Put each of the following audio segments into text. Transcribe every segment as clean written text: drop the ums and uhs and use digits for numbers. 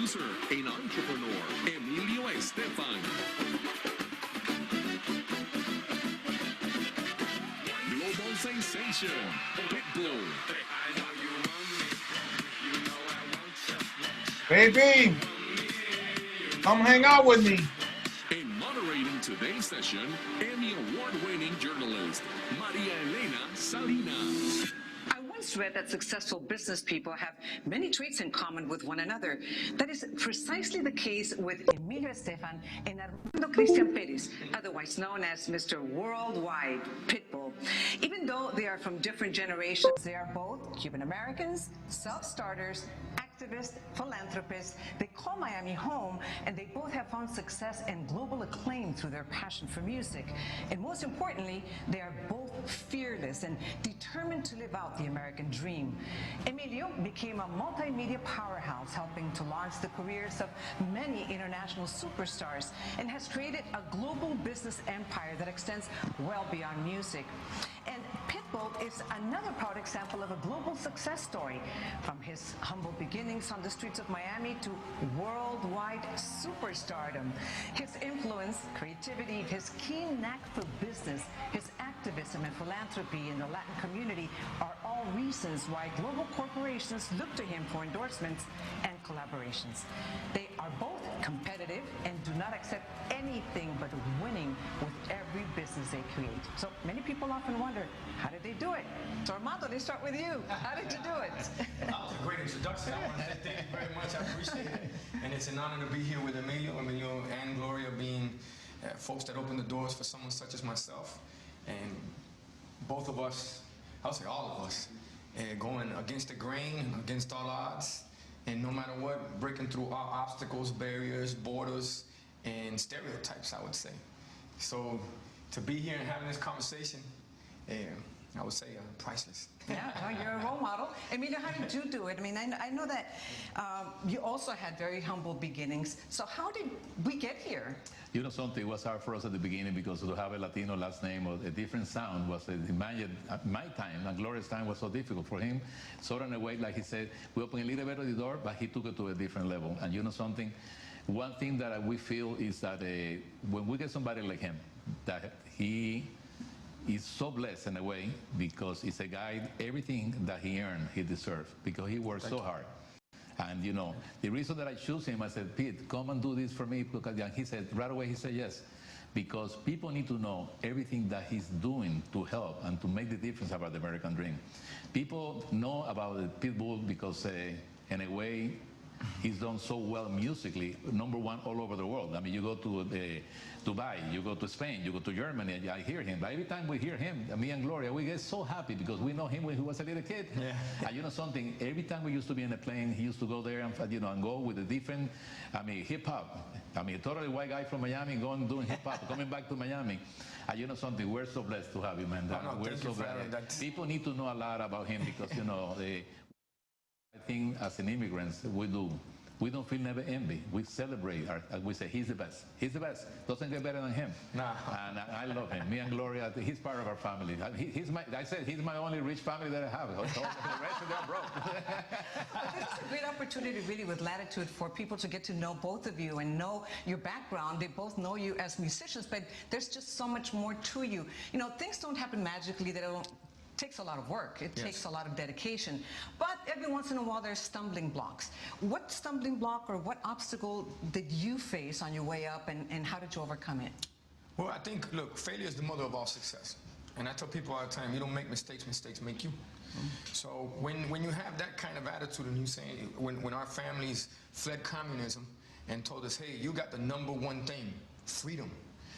producer and entrepreneur, Emilio Estefan. Global sensation, Pitbull. Baby, come hang out with me. And moderating today's session, Emmy Award-winning journalist, Maria Elena Salinas. I once read that successful business people have many traits in common with one another. That is precisely the case with Emilio Estefan and Armando Cristian Perez, otherwise known as Mr. Worldwide Pitbull. Even though they are from different generations, they are both Cuban Americans, self-starters, activists, philanthropists. They call Miami home, and they both have found success and global acclaim through their passion for music. And most importantly, they are both fearless and determined to live out the American dream. Emilio became a multimedia powerhouse, helping to launch the careers of many international superstars, and has created a global business empire that extends well beyond music. And Pitbull is another proud example of a global success story, from his humble beginnings on the streets of Miami to worldwide superstardom. His influence, creativity, his keen knack for business, his activism and philanthropy in the Latin community are all reasons why global corporations look to him for endorsements and collaborations. They are both competitive and do not accept anything but winning with every business they create. So many people often wonder, how did they do it? So Armando, let's start with you. How did you do it? That was a great introduction. I want to say thank you very much. I appreciate it. And it's an honor to be here with Emilio and Gloria, being folks that open the doors for someone such as myself. And both of us, I would say all of us, going against the grain, against all odds, and no matter what, breaking through all obstacles, barriers, borders, and stereotypes, I would say. So to be here and having this conversation, I would say priceless. Yeah, no, you're a role model. Emilio, how did you do it? I mean, I know that you also had very humble beginnings. So how did we get here? You know something, it was hard for us at the beginning because to have a Latino last name or a different sound was imagined at my time, and Gloria's time was so difficult for him. Sort of in a way, like he said, we opened a little bit of the door, but he took it to a different level. And you know something, one thing that we feel is that when we get somebody like him, that he is so blessed in a way because it's a guy, everything that he earned, he deserved because he worked so hard. And you know, the reason that I choose him, I said, Pete, come and do this for me. Because and he said, right away, he said yes. Because people need to know everything that he's doing to help and to make the difference about the American dream. People know about the Pitbull because in a way, he's done so well musically, #1 all over the world. I mean, you go to Dubai, you go to Spain, you go to Germany, and I hear him. But every time we hear him, me and Gloria, we get so happy because we know him when he was a little kid. Yeah. And you know something, every time we used to be in a plane, he used to go there and, you know, and go with a different, hip-hop. I mean, a totally white guy from Miami going doing hip-hop, coming back to Miami. And you know something, we're so blessed to have you, man. We're so blessed. People need to know a lot about him because, you know, I think as an immigrants, we don't feel never envy. We celebrate. We say, he's the best. He's the best. Doesn't get better than him. Nah. And I love him. Me and Gloria, he's part of our family. I said, he's my only rich family that I have. The rest of them are broke. This is a great opportunity, really, with Latitude for people to get to know both of you and know your background. They both know you as musicians, but there's just so much more to you. You know, things don't happen magically. They don't. Takes a lot of work. It takes a lot of dedication. But every once in a while, there's stumbling blocks. What stumbling block or what obstacle did you face on your way up, and how did you overcome it? Well, I think, look, failure is the mother of all success. And I tell people all the time, you don't make mistakes, mistakes make you. Mm-hmm. So when you have that kind of attitude, and you say, when our families fled communism and told us, hey, you got the #1 thing, freedom.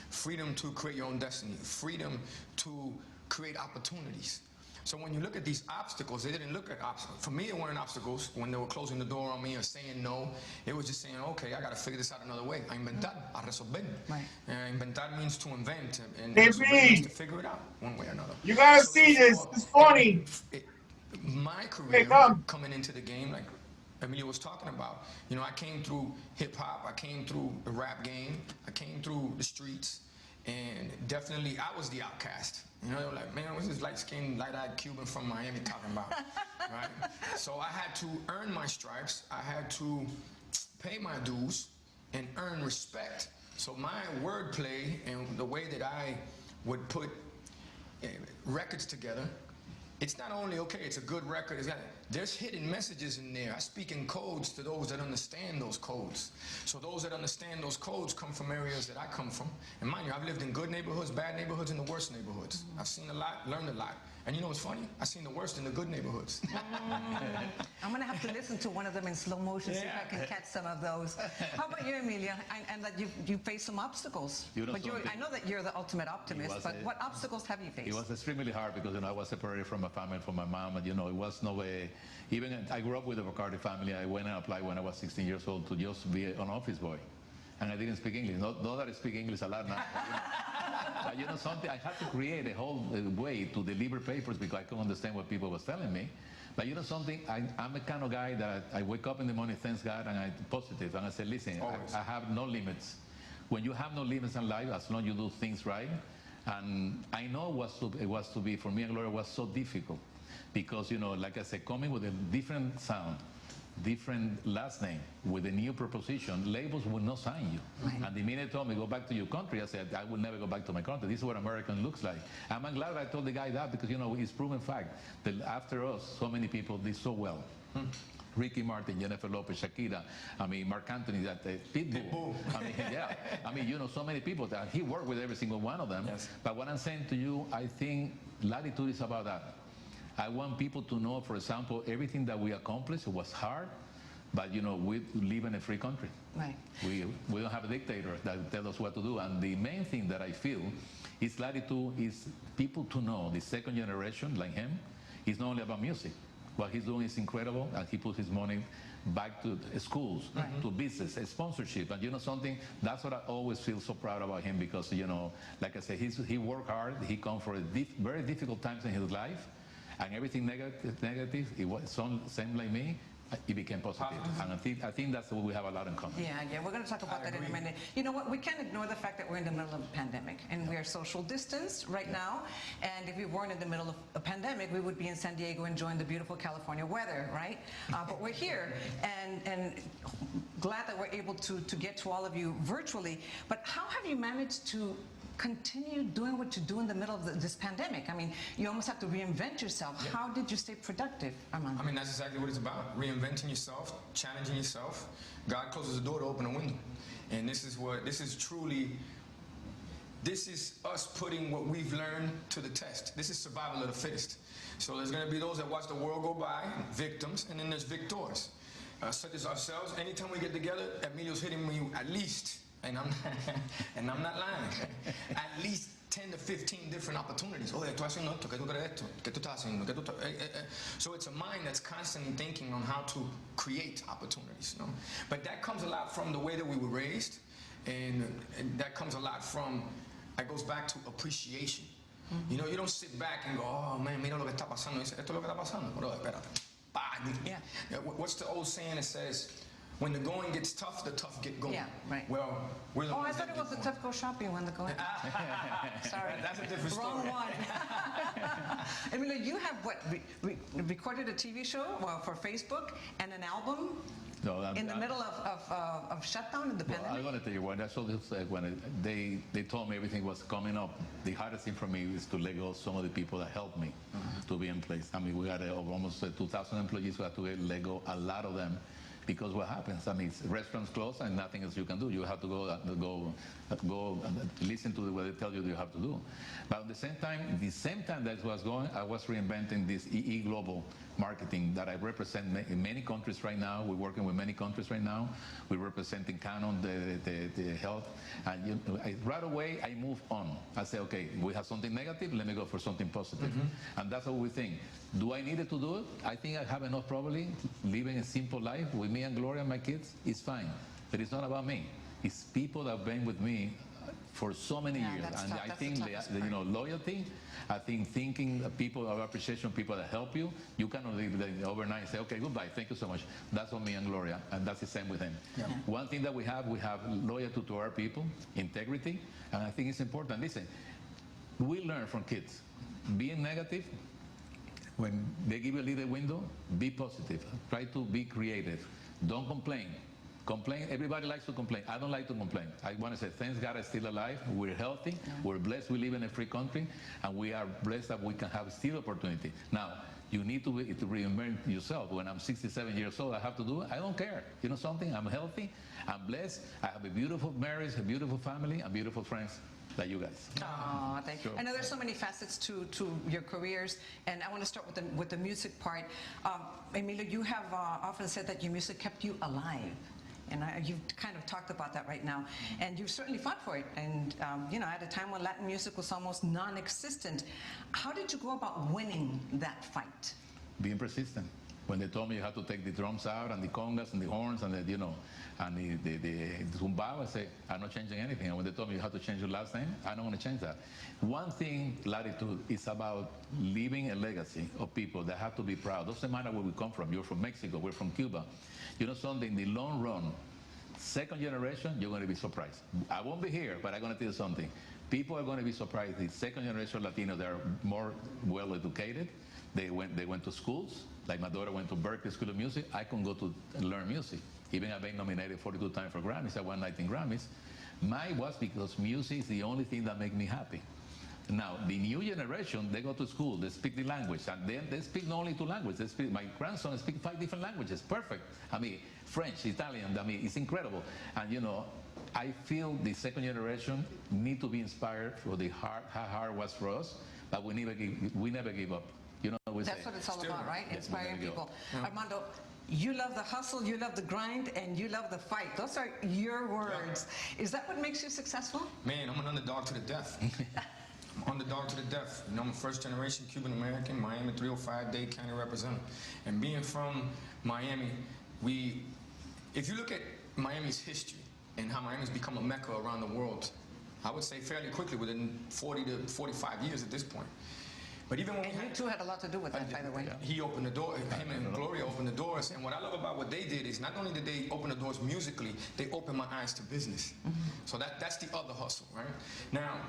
Freedom to create your own destiny. Freedom to create opportunities. So when you look at these obstacles, they didn't look at obstacles. For me, it weren't obstacles when they were closing the door on me or saying no. It was just saying, okay, I got to figure this out another way. A inventar, a resolver. Right. Inventar means to invent, and resolver means to figure it out one way or another. You got to see this. It's funny. My career coming into the game, like Emilio was talking about, you know, I came through hip-hop. I came through the rap game. I came through the streets. And definitely, I was the outcast. You know, like, man, what's this light-skinned, light-eyed Cuban from Miami talking about, right? So I had to earn my stripes. I had to pay my dues and earn respect. So my wordplay and the way that I would put records together, it's not only, okay, it's a good record, there's hidden messages in there. I speak in codes to those that understand those codes. So those that understand those codes come from areas that I come from. And mind you, I've lived in good neighborhoods, bad neighborhoods, and the worst neighborhoods. I've seen a lot, learned a lot. And you know what's funny? I've seen the worst in the good neighborhoods. I'm going to have to listen to one of them in slow motion, see if I can catch some of those. How about you, Emilia? And that you faced some obstacles. You know, but I know that you're the ultimate optimist, but what obstacles have you faced? It was extremely hard because, you know, I was separated from my family, from my mom, and, you know, it was no way. Even I grew up with a Bacardi family. I went and applied when I was 16 years old to just be an office boy. And I didn't speak English. Not that I speak English a lot now. But you know something, I had to create a whole way to deliver papers because I couldn't understand what people was telling me. But you know something, I'm a kind of guy that I wake up in the morning, thanks God, and I'm positive. And I say, listen, I have no limits. When you have no limits in life, as long as you do things right, and I know it was to be, for me and Gloria, was so difficult. Because, you know, like I said, coming with a different sound, different last name, with a new proposition, labels will not sign you. Right. And the minute they told me, go back to your country, I said, I will never go back to my country. This is what American looks like. And I'm glad I told the guy that because, you know, it's proven fact that after us, so many people did so well. Ricky Martin, Jennifer Lopez, Shakira, I mean, Mark Anthony, Pitbull. I mean, yeah. I mean, you know, so many people that he worked with every single one of them. Yes. But what I'm saying to you, I think latitude is about that. I want people to know, for example, everything that we accomplished was hard, but, you know, we live in a free country. Right. We don't have a dictator that tells us what to do. And the main thing that I feel is latitude is people to know, the second generation, like him, it's not only about music. What he's doing is incredible, and he puts his money back to schools, to business, sponsorship. And you know something, that's what I always feel so proud about him because, you know, like I said, he worked hard, he come from very difficult times in his life, and everything negative, it was same like me, it became positive. And I think that's what we have a lot in common. Yeah, we're going to talk about that in a minute. You know what, we can't ignore the fact that we're in the middle of a pandemic, and we are social distanced right now, and if we weren't in the middle of a pandemic, we would be in San Diego enjoying the beautiful California weather, right? But we're here, and glad that we're able to get to all of you virtually. But how have you managed to continue doing what you do in the middle of this pandemic? I mean, you almost have to reinvent yourself. Yeah. How did you stay productive, Armando? I mean, that's exactly what it's about. Reinventing yourself, challenging yourself. God closes the door to open a window. And this is us putting what we've learned to the test. This is survival of the fittest. So there's going to be those that watch the world go by, victims, and then there's victors. Such as ourselves. Anytime we get together, Emilio's hitting me at least, and I'm not lying, at least 10 to 15 different opportunities. Oh, estoy haciendo esto, ¿qué tú crees esto? ¿Qué tú estás haciendo? ¿Qué tú So it's a mind that's constantly thinking on how to create opportunities. You know? But that comes a lot from the way that we were raised, and that comes a lot from, it goes back to appreciation. You know, you don't sit back and go, oh man, mira lo que está pasando. Esto es lo que está pasando. Bro, espérate. Yeah. What's the old saying that says, when the going gets tough, the tough get going. Yeah, right. Well, we're the I thought it was the tough go shopping when the going. Sorry, that's a different story. Wrong one. Emilio, you have what? Recorded a TV show, well, for Facebook, and an album. No, in the middle of shutdown in the pandemic? I'm going to tell you what, that's all when they told me everything was coming up. The hardest thing for me is to let go of some of the people that helped me to be in place. I mean, we got almost 2,000 employees, we had to let go a lot of them. Because what happens? I mean, restaurants close and nothing else you can do. You have to go listen to what they tell you have to do. But at the same time that was going, I was reinventing this EE global marketing that I represent in many countries right now. We're working with many countries right now. We're representing Canon, the health. And right away, I move on. I say, okay, we have something negative, let me go for something positive. And that's what we think. Do I need to do it? I think I have enough probably. Living a simple life with me and Gloria and my kids is fine. But it's not about me. It's people that have been with me for so many years. And I think loyalty, I think thinking people of appreciation, people that help you, you cannot leave overnight and say, okay, goodbye, thank you so much. That's on me and Gloria, and that's the same with him. Yeah. One thing that we have loyalty to our people, integrity, and I think it's important. Listen, we learn from kids. Being negative, when they give you a little window, be positive. Try to be creative. Don't complain. Complain, everybody likes to complain. I don't like to complain. I want to say, thanks God I'm still alive. We're healthy. We're blessed we live in a free country. And we are blessed that we can have still opportunity. Now, you need to reinvent yourself. When I'm 67 years old, I have to do it. I don't care. You know something? I'm healthy. I'm blessed. I have a beautiful marriage, a beautiful family, and beautiful friends. Like you guys. Oh, thank you. I know there's so many facets to your careers, and I want to start with the music part. Emilio, you have often said that your music kept you alive, and you've kind of talked about that right now, and you've certainly fought for it. And you know, at a time when Latin music was almost non-existent, how did you go about winning that fight? Being persistent. When they told me you had to take the drums out and the congas and the horns and the, you know, and the tumbao, I say, I'm not changing anything. And when they told me you have to change your last name, I don't want to change that. One thing, Latitude, is about leaving a legacy of people that have to be proud. Doesn't matter where we come from. You're from Mexico, we're from Cuba. You know something, in the long run, second generation, you're going to be surprised. I won't be here, but I'm going to tell you something. People are going to be surprised. The second generation Latinos, they're more well educated. They went to schools. Like my daughter went to Berkeley School of Music. I can go to learn music. Even I've been nominated 42 times for Grammys. I won 19 Grammys. Mine was because music is the only thing that makes me happy. Now, the new generation, they go to school, they speak the language, and then they speak not only two languages. My grandson speaks 5 different languages. Perfect. I mean, French, Italian. I mean, it's incredible. And, you know, I feel the second generation need to be inspired for how hard it was for us, but we never give up. You know what we say? That's what it's all about, right? Yeah, Inspiring people. Yeah. Armando, you love the hustle, you love the grind, and you love the fight. Those are your words. Is that what makes you successful? Man, I'm an underdog to the death. I'm underdog to the death. You know, I'm a first generation Cuban American, Miami 305 Dade County representative. And being from Miami, if you look at Miami's history and how Miami's become a mecca around the world, I would say fairly quickly, within 40 to 45 years at this point. But even when And you two had a lot to do with that, by the way. He opened the door, him and Gloria opened the doors, and what I love about what they did is not only did they open the doors musically, they opened my eyes to business. So that's the other hustle, right? Now,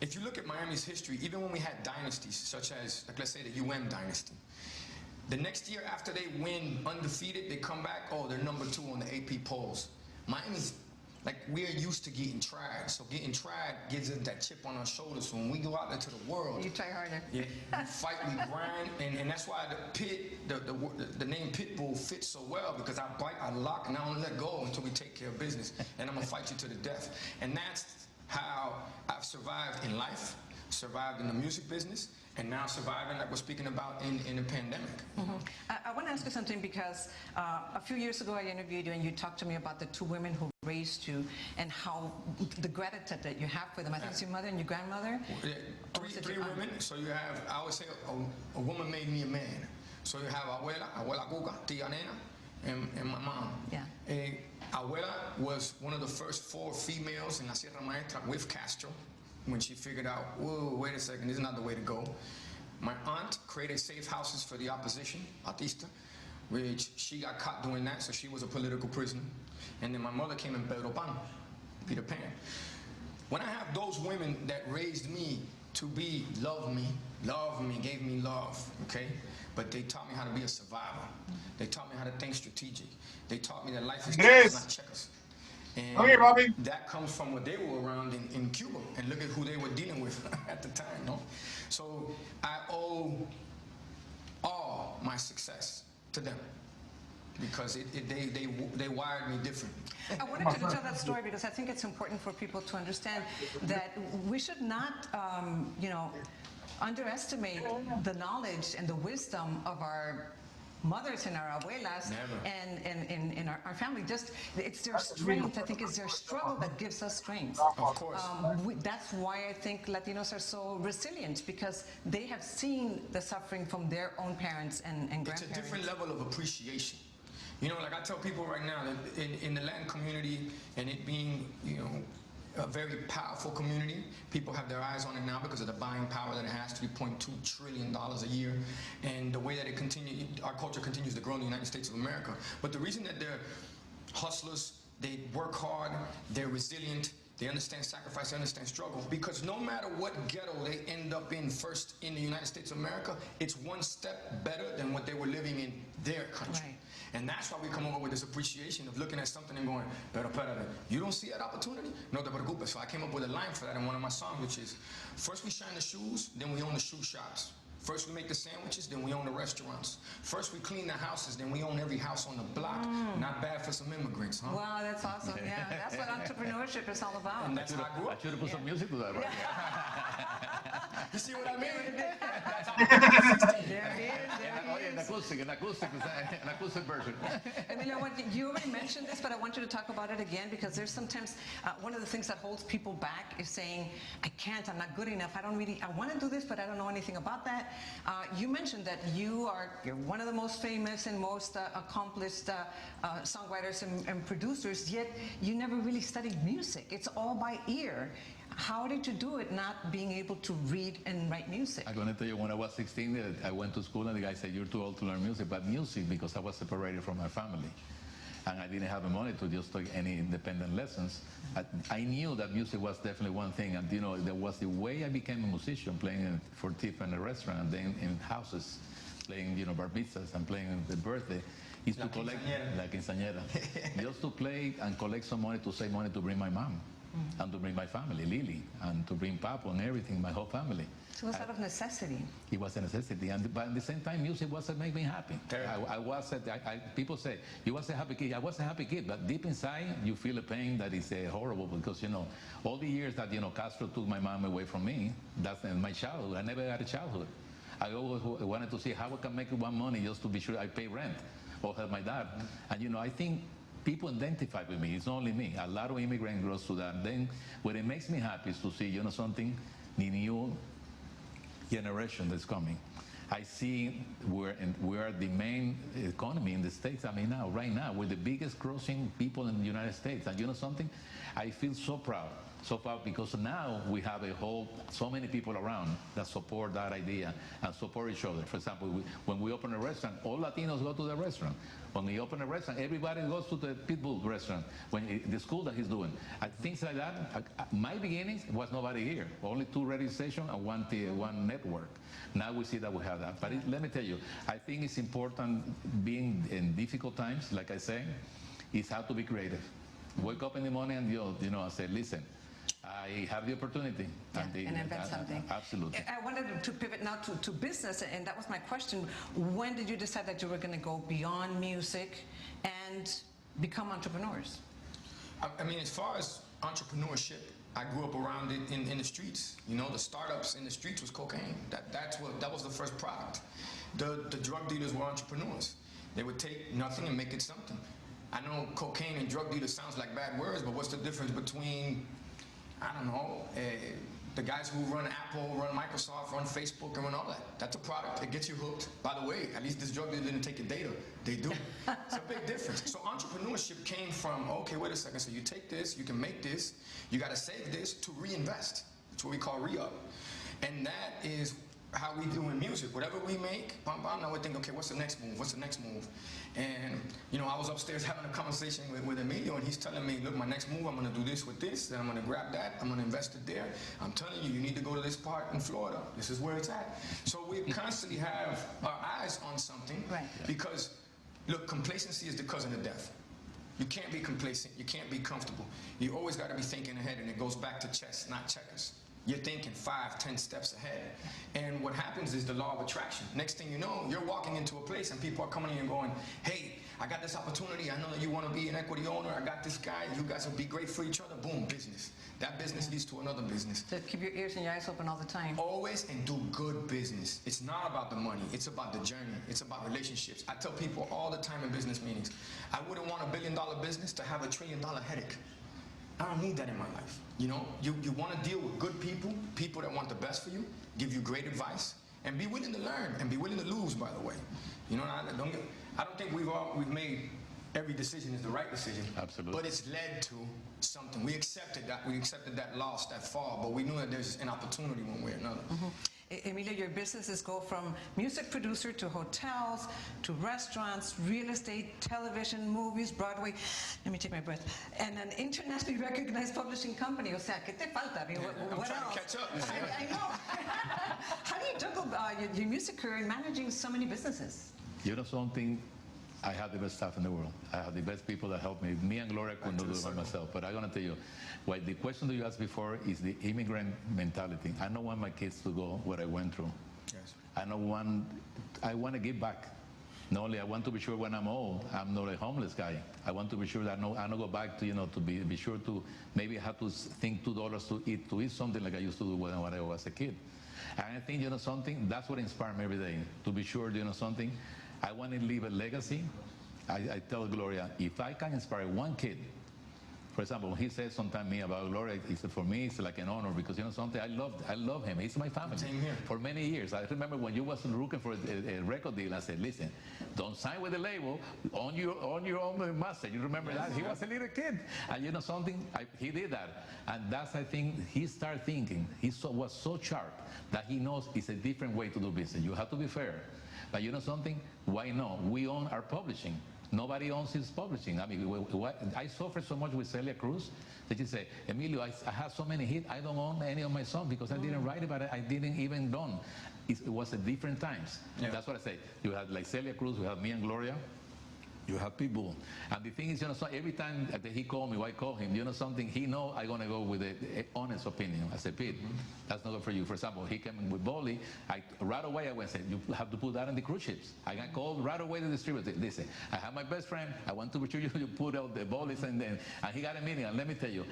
if you look at Miami's history, even when we had dynasties, such as, like, let's say the UM dynasty, the next year after they win undefeated, they come back, oh, they're number 2 on the AP polls. Miami's, like, we're used to getting tried, so getting tried gives us that chip on our shoulders. So when we go out into the world, You try harder. yeah, we fight, we grind, and that's why the name Pitbull fits so well, because I bite, I lock, and I don't let go until we take care of business, and I'm gonna fight you to the death. And that's how I've survived in life, survived in the music business, and now surviving, like we're speaking about, in the pandemic. I want to ask you something, because a few years ago I interviewed you and you talked to me about the 2 women who raised you and how the gratitude that you have for them. I think it's your mother and your grandmother. Yeah, three women. So you have, I always say, a woman made me a man. So you have Abuela Cuca, Tia Nena, and my mom. Yeah. Abuela was one of the first 4 females in La Sierra Maestra with Castro, when she figured out, whoa, wait a second, this is not the way to go. My aunt created safe houses for the opposition, Artista, which she got caught doing that, so she was a political prisoner. And then my mother came in Pedro Pan, Peter Pan. When I have those women that raised me to be, love me, gave me love, okay? But they taught me how to be a survivor. They taught me how to think strategic. They taught me that life is checkers, not checkers. And Okay, Bobby. that comes from what they were around in Cuba, and look at who they were dealing with at the time, no? So I owe all my success to them, because they wired me different. I wanted you to tell that story because I think it's important for people to understand that we should not, you know, underestimate the knowledge and the wisdom of our mothers and our abuelas. Never. and our family. Just, it's their strength. I think it's their struggle that gives us strength. Of course. That's why I think Latinos are so resilient, because they have seen the suffering from their own parents and grandparents. It's a different level of appreciation. You know, like I tell people right now, that in the Latin community, and it being, you know, a very powerful community, people have their eyes on it now because of the buying power that it has, $3.2 trillion a year, and the way that our culture continues to grow in the United States of America. But the reason that they're hustlers, they work hard, they're resilient, they understand sacrifice, they understand struggle, because no matter what ghetto they end up in first in the United States of America, it's one step better than what they were living in their country. Right. And that's why we come over with this appreciation of looking at something and going, pero espérate, you don't see that opportunity? No te preocupes. So I came up with a line for that in one of my songs, which is, first we shine the shoes, then we own the shoe shops. First we make the sandwiches, then we own the restaurants. First we clean the houses, then we own every house on the block. Not bad for some immigrants, huh? Wow, that's awesome. Yeah, that's what entrepreneurship is all about. And that's how I grew I up. should have put some music to that, right? You see what I mean? There it is. Oh, yeah, an acoustic version. Emilio, you already mentioned this, but I want you to talk about it again, because there's sometimes one of the things that holds people back is saying, I can't, I'm not good enough, I want to do this, but I don't know anything about that. You mentioned that you're one of the most famous and most accomplished songwriters and producers, yet you never really studied music. It's all by ear. How did you do it, not being able to read and write music? I'm going to tell you, when I was 16, I went to school and the guy said, you're too old to learn music. But music, because I was separated from my family and I didn't have the money to just take any independent lessons, I knew that music was definitely one thing. And, you know, there was the way I became a musician, playing for Tiff in a restaurant and then in houses, playing, you know, bar mitzvahs and playing the birthday. Is to collect, like quinceañera, just to play and collect some money, to save money to bring my mom. And to bring my family, Lily, and to bring Papa and everything, my whole family. So it was out of necessity. It was a necessity, but at the same time, music wasn't making me happy. People say, you was a happy kid. I was a happy kid, but deep inside, you feel a pain that is horrible, because, you know, all the years that, you know, Castro took my mom away from me, that's my childhood. I never had a childhood. I always wanted to see how I can make one money just to be sure I pay rent or help my dad. And, you know, I think people identify with me. It's not only me. A lot of immigrant girls to that. Then what it makes me happy is to see, you know, something, the new generation that's coming. I see we are the main economy in the States. I mean, right now, we're the biggest grossing people in the United States. And you know something? I feel so proud. So far, because now we have so many people around that support that idea and support each other. For example, when we open a restaurant, all Latinos go to the restaurant. When we open a restaurant, everybody goes to the Pitbull restaurant, the school that he's doing. Things like that. My beginnings was nobody here. Only 2 radio stations and one network. Now we see that we have that. But let me tell you, I think it's important, being in difficult times, like I say, is how to be creative. Wake up in the morning and you know, I say, listen, I have the opportunity. And invent something. Absolutely. I wanted to pivot now to business, and that was my question. When did you decide that you were going to go beyond music and become entrepreneurs? I mean, as far as entrepreneurship, I grew up around it in the streets. You know, the startups in the streets was cocaine. That was the first product. The drug dealers were entrepreneurs. They would take nothing and make it something. I know cocaine and drug dealers sounds like bad words, but what's the difference between, I don't know, the guys who run Apple, run Microsoft, run Facebook, and run all that? That's a product. It gets you hooked. By the way, at least this drug dealer didn't take your data. They do. It's a big difference. So entrepreneurship came from, okay, wait a second. So you take this, you can make this, you got to save this to reinvest. That's what we call re-up. And that is how we do in music. Whatever we make, now we think, okay, what's the next move? What's the next move? And, you know, I was upstairs having a conversation with Emilio, and he's telling me, look, my next move, I'm going to do this with this, then I'm going to grab that, I'm going to invest it there. I'm telling you, you need to go to this part in Florida. This is where it's at. So we constantly have our eyes on something, right? Because, look, complacency is the cousin of death. You can't be complacent. You can't be comfortable. You always got to be thinking ahead, and it goes back to chess, not checkers. You're thinking 5, 10 steps ahead. And what happens is the law of attraction. Next thing you know, you're walking into a place and people are coming in and going, hey, I got this opportunity. I know that you want to be an equity owner. I got this guy. You guys will be great for each other. Boom, business. That business leads to another business. So keep your ears and your eyes open all the time. Always, and do good business. It's not about the money. It's about the journey. It's about relationships. I tell people all the time in business meetings, I wouldn't want $1 billion business to have $1 trillion headache. I don't need that in my life. You know, you want to deal with good people, people that want the best for you, give you great advice, and be willing to learn and be willing to lose, by the way. You know, I don't think we've made every decision is the right decision. Absolutely. But it's led to something. We accepted that loss, that fall, but we knew that there's an opportunity one way or another. Mm-hmm. Emilio, your businesses go from music producer to hotels, to restaurants, real estate, television, movies, Broadway. Let me take my breath. And an internationally recognized publishing company. O sea, ¿qué te falta? I mean, what else? To catch up. I know. How do you juggle your music career and managing so many businesses? You know something? I have the best staff in the world. I have the best people that help me. Me and Gloria couldn't do it by myself. But I'm going to tell you, the question that you asked before is the immigrant mentality. I don't want my kids to go what I went through. Yes. I want to give back. Not only I want to be sure when I'm old, I'm not a homeless guy. I want to be sure that I don't go back to, to be sure to maybe have to think $2 to eat something like I used to do when I was a kid. And I think, something, that's what inspires me every day, to be sure, something. I want to leave a legacy. I tell Gloria, if I can inspire one kid, for example, when he says sometimes me about Gloria, he said, for me, it's like an honor because, something, I love him. He's my family. Same here. For many years. I remember when you was looking for a record deal, I said, listen, don't sign with the label on your own master. You remember that? He was a little kid. And something, he did that. And that's, I think, he started thinking. He was so sharp that he knows it's a different way to do business. You have to be fair. But something? Why not? We own our publishing. Nobody owns his publishing. I mean, I suffered so much with Celia Cruz that she said, Emilio, I have so many hits, I don't own any of my songs because I didn't write about it, I didn't even done. It was at different times. Yeah. That's what I say. You have like Celia Cruz, you have me and Gloria, you have Pitbull. And the thing is, every time that he called me, I call him, something, he know I'm going to go with an honest opinion. I said, Pete, that's not good for you. For example, he came in with Bolly. Right away, I went and said, you have to put that on the cruise ships. I got called right away to the distributor. Listen, I have my best friend. I want to be sure you put out the Bollies and he got a meeting. And let me tell you,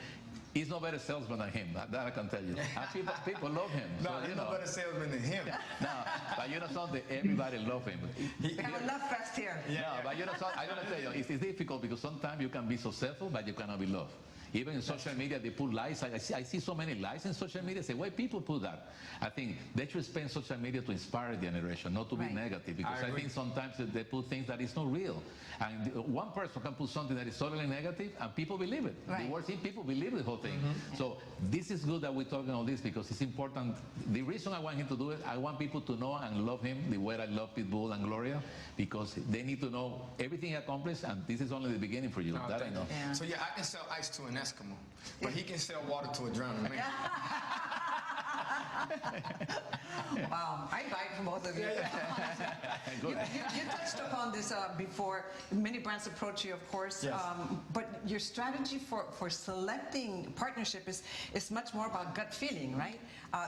he's no better salesman than him. That I can tell you. And people love him. No, so, he's no better salesman than him. No, but something, everybody loves him. We have a love fest here. Yeah, no, but something, I'm going to tell you, it's difficult because sometimes you can be successful, but you cannot be loved. Even in social media, they put lies. I see so many lies in social media. Say, why people put that? I think they should spend social media to inspire the generation, not to be negative. Because I think sometimes they put things that is not real. And one person can put something that is totally negative, and people believe it. The worst thing, people believe the whole thing. So this is good that we're talking all this because it's important. The reason I want him to do it, I want people to know and love him the way I love Pitbull and Gloria, because they need to know everything he accomplished, and this is only the beginning for you. That I know. Yeah. So yeah, I can sell ice to an Eskimo, but he can sell water to a drowning man. Wow, I buy from both of you. You touched upon this before. Many brands approach you, of course, but your strategy for selecting partnership is much more about gut feeling, right,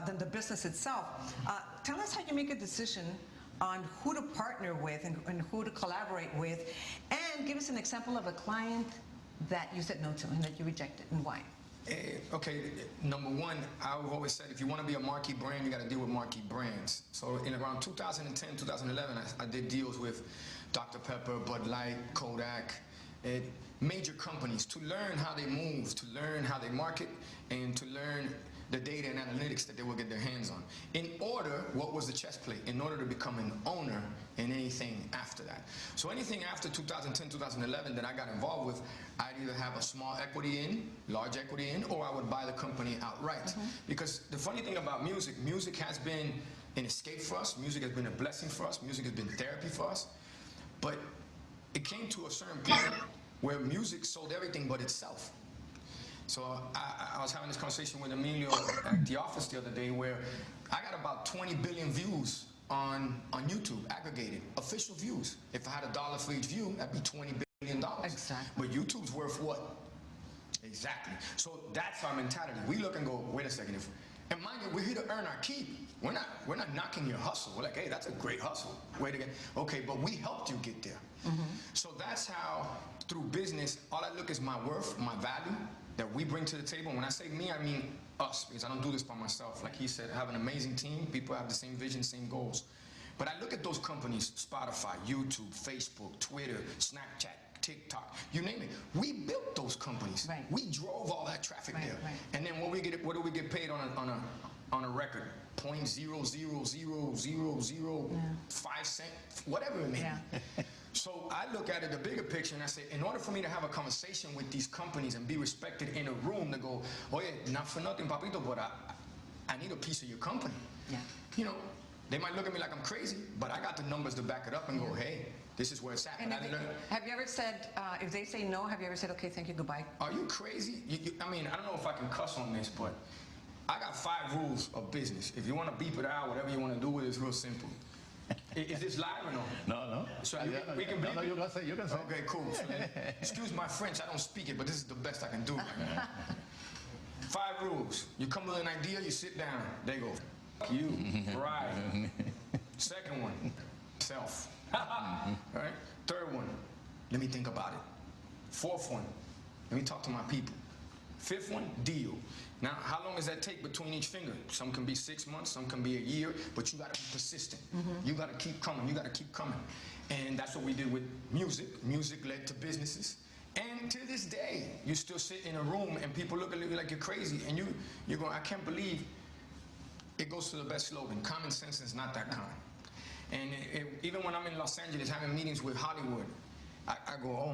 than the business itself. Tell us how you make a decision on who to partner with and who to collaborate with, and give us an example of a client that you said no to and that you rejected, and why? Okay, number one, I've always said if you want to be a marquee brand, you got to deal with marquee brands. So in around 2010, 2011, I did deals with Dr. Pepper, Bud Light, Kodak, major companies to learn how they move, to learn how they market, and to learn the data and analytics that they will get their hands on. In order, what was the chess play? In order to become an owner in anything after that. So anything after 2010, 2011 that I got involved with, I'd either have a small equity in, large equity in, or I would buy the company outright. Because the funny thing about music, music has been an escape for us. Music has been a blessing for us. Music has been therapy for us. But it came to a certain point where music sold everything but itself. So I was having this conversation with Emilio at the office the other day where I got about 20 billion views on YouTube, aggregated, official views. If I had $1 for each view, that'd be $20 billion. Exactly. But YouTube's worth what? Exactly. So that's our mentality. We look and go, wait a second. And mind you, we're here to earn our keep. We're not knocking your hustle. We're like, hey, that's a great hustle. Wait again. Okay, but we helped you get there. So that's how, through business, all I look is my worth, my value that we bring to the table. When I say me, I mean us, because I don't do this by myself. Like he said, I have an amazing team. People have the same vision, same goals. But I look at those companies, Spotify, YouTube, Facebook, Twitter, Snapchat, TikTok, you name it. We built those companies. We drove all that traffic there. And then what do we get paid on a record? 0.0000005 cents, whatever it may be. So I look at it, the bigger picture, and I say, in order for me to have a conversation with these companies and be respected in a room to go, oh yeah, not for nothing, papito, but I need a piece of your company. You know, they might look at me like I'm crazy, but I got the numbers to back it up and go, hey, this is where it's at. Have you ever said, if they say no, have you ever said, okay, thank you, goodbye? Are you crazy? I mean, I don't know if I can cuss on this, but I got 5 rules of business. If you want to beep it out, whatever you want to do with it, it's real simple. Is this live or no? No. So we can no, you can say. Okay, cool. So, excuse my French, I don't speak it, but this is the best I can do. 5 rules. You come with an idea, you sit down. There you go. You. Right. Second one, self. All right. Third one, let me think about it. Fourth one, let me talk to my people. Fifth one, deal. Now, how long does that take between each finger? Some can be 6 months, some can be a year, but you got to be persistent. You got to keep coming. You got to keep coming. And that's what we did with music. Music led to businesses. And to this day, you still sit in a room and people look at you like you're crazy. And you're going, I can't believe it goes to the best slogan. Common sense is not that kind. And even when I'm in Los Angeles having meetings with Hollywood, I go, oh